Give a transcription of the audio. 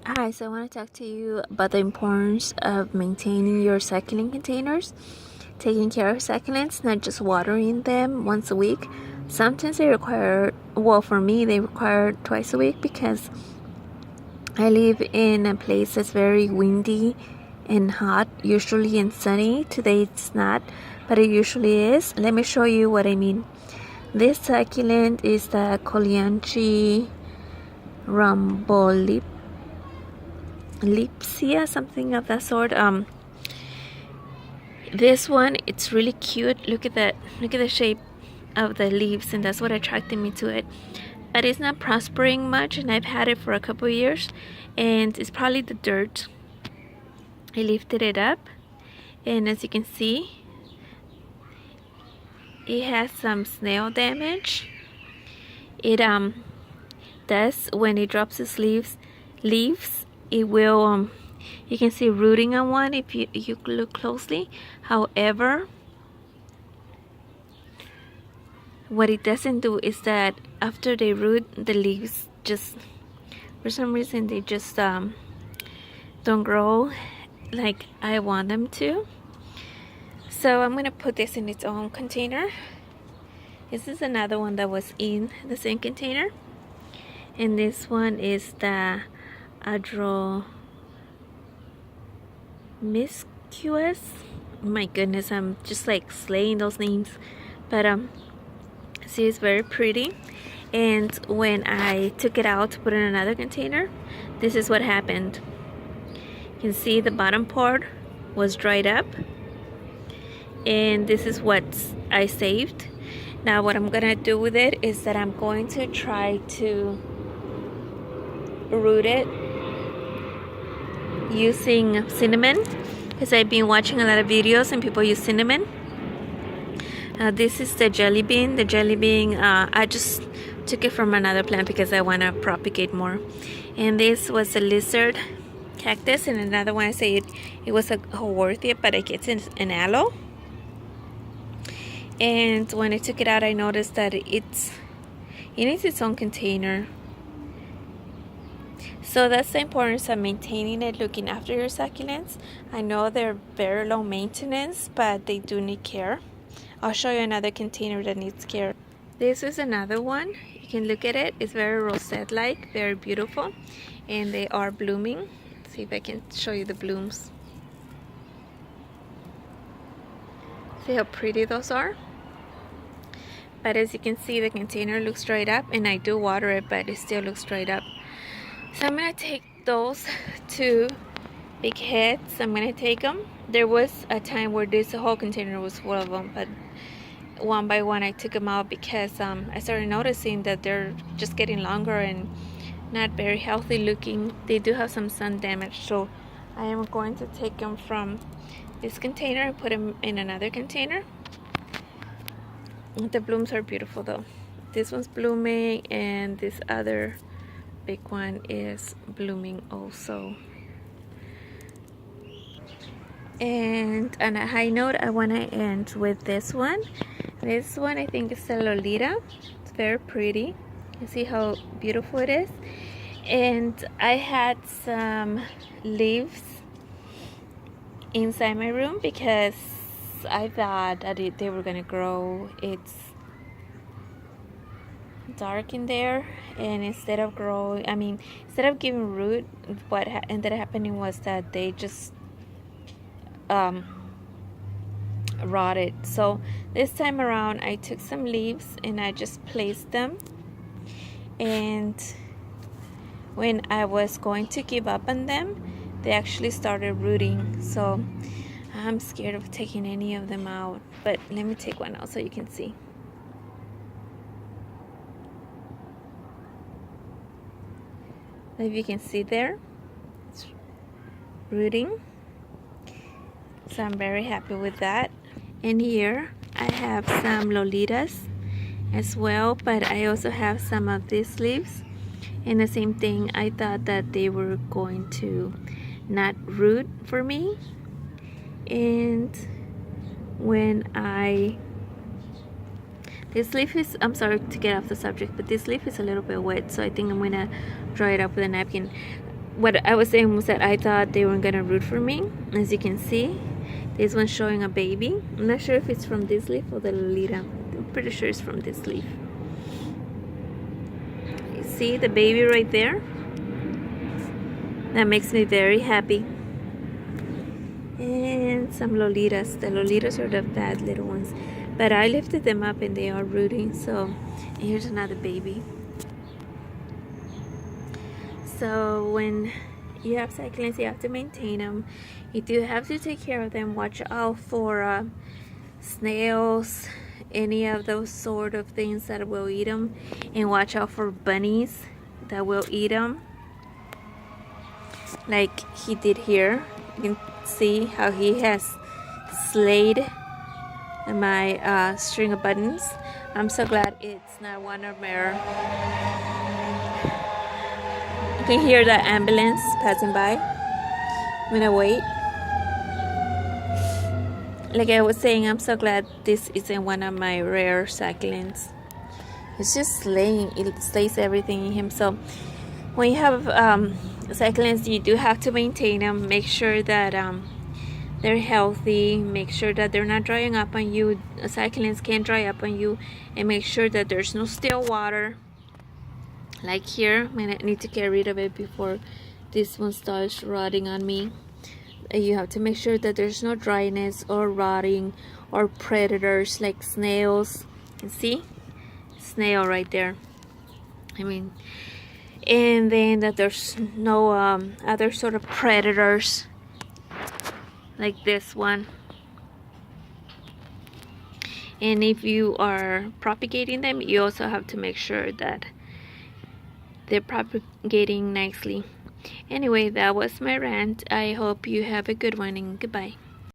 Hi, so I want to talk to you about the importance of maintaining your succulent containers, taking care of succulents, not just watering them once a week. Sometimes they require, well, for me, they require twice a week because I live in a place that's very windy and hot, usually and sunny. Today it's not, but it usually is. Let me show you what I mean. This succulent is the Colianchi rhombolipsia, something of that sort. This one, it's really cute. Look at that. Look at the shape of the leaves, and that's what attracted me to it. But it's not prospering much, and I've had it for a couple of years, and it's probably the dirt. I lifted it up, and as you can see, it has some snail damage. It does when it drops its leaves, it will you can see rooting on one if you look closely. However, what it doesn't do is that after they root, the leaves just, for some reason, they just don't grow like I want them to. So I'm gonna put this in its own container. This is another one that was in the same container, and this one is the Adromiscuous. My goodness, I'm just like slaying those names, but see, it's very pretty. And when I took it out to put in another container, this is what happened. You can see the bottom part was dried up, and this is what I saved. Now what I'm gonna do with it is that I'm going to try to root it using cinnamon, because I've been watching a lot of videos and people use cinnamon. This is the jelly bean. The jelly bean, I just took it from another plant because I want to propagate more. And this was a lizard cactus, and another one I say it was a Haworthia, but I guess it's an aloe. And when I took it out, I noticed that it needs its own container. So that's the importance of maintaining it, looking after your succulents. I know they're very low maintenance, but they do need care. I'll show you another container that needs care. This is another one. You can look at it. It's very rosette-like, very beautiful, and they are blooming. Let's see if I can show you the blooms. See how pretty those are? But as you can see, the container looks dried up, and I do water it, but it still looks dried up. So I'm gonna take those two big heads. I'm gonna take them. There was a time where this whole container was full of them, but one by one I took them out because I started noticing that they're just getting longer and not very healthy looking. They do have some sun damage, so I am going to take them from this container and put them in another container. The blooms are beautiful though. This one's blooming, and this other big one is blooming also. And on a high note, I want to end with this one. This one I think is a Lolita. It's very pretty. You see how beautiful it is. And I had some leaves inside my room because I thought that they were gonna grow. It's dark in there, and instead of giving root, what ended up happening was that they just rotted. So this time around I took some leaves and I just placed them, and when I was going to give up on them, they actually started rooting. So I'm scared of taking any of them out, but let me take one out so you can see. If you can see there, it's rooting. So I'm very happy with that. And here I have some Lolitas as well, but I also have some of these leaves. And the same thing, I thought that they were going to not root for me. And when this leaf is, I'm sorry to get off the subject, but this leaf is a little bit wet, so I think I'm gonna dry it up with a napkin. what I was saying was that I thought they weren't gonna root for me. As you can see, this one's showing a baby. I'm not sure if it's from this leaf or the Lolita. I'm pretty sure it's from this leaf. You see the baby right there? That makes me very happy. And some Lolitas. The Lolitas are the bad little ones. But I lifted them up and they are rooting. So here's another baby. So when you have succulents, you have to maintain them. You do have to take care of them. Watch out for snails, any of those sort of things that will eat them. And watch out for bunnies that will eat them. Like he did here. You can see how he has slayed my string of buttons. I'm so glad it's not one of our... You can hear the ambulance passing by. I'm gonna wait. Like I was saying, I'm so glad this isn't one of my rare succulents. It's just slaying, it slays everything in him. So when you have succulents, you do have to maintain them. Make sure that they're healthy. Make sure that they're not drying up on you. Succulents can dry up on you. And make sure that there's no still water. Like here, I'm gonna need to get rid of it before this one starts rotting on me. You have to make sure that there's no dryness or rotting or predators like snails. You see? Snail right there. I mean, and then that there's no other sort of predators like this one. And if you are propagating them, you also have to make sure that they're propagating nicely. Anyway, that was my rant. I hope you have a good one and goodbye.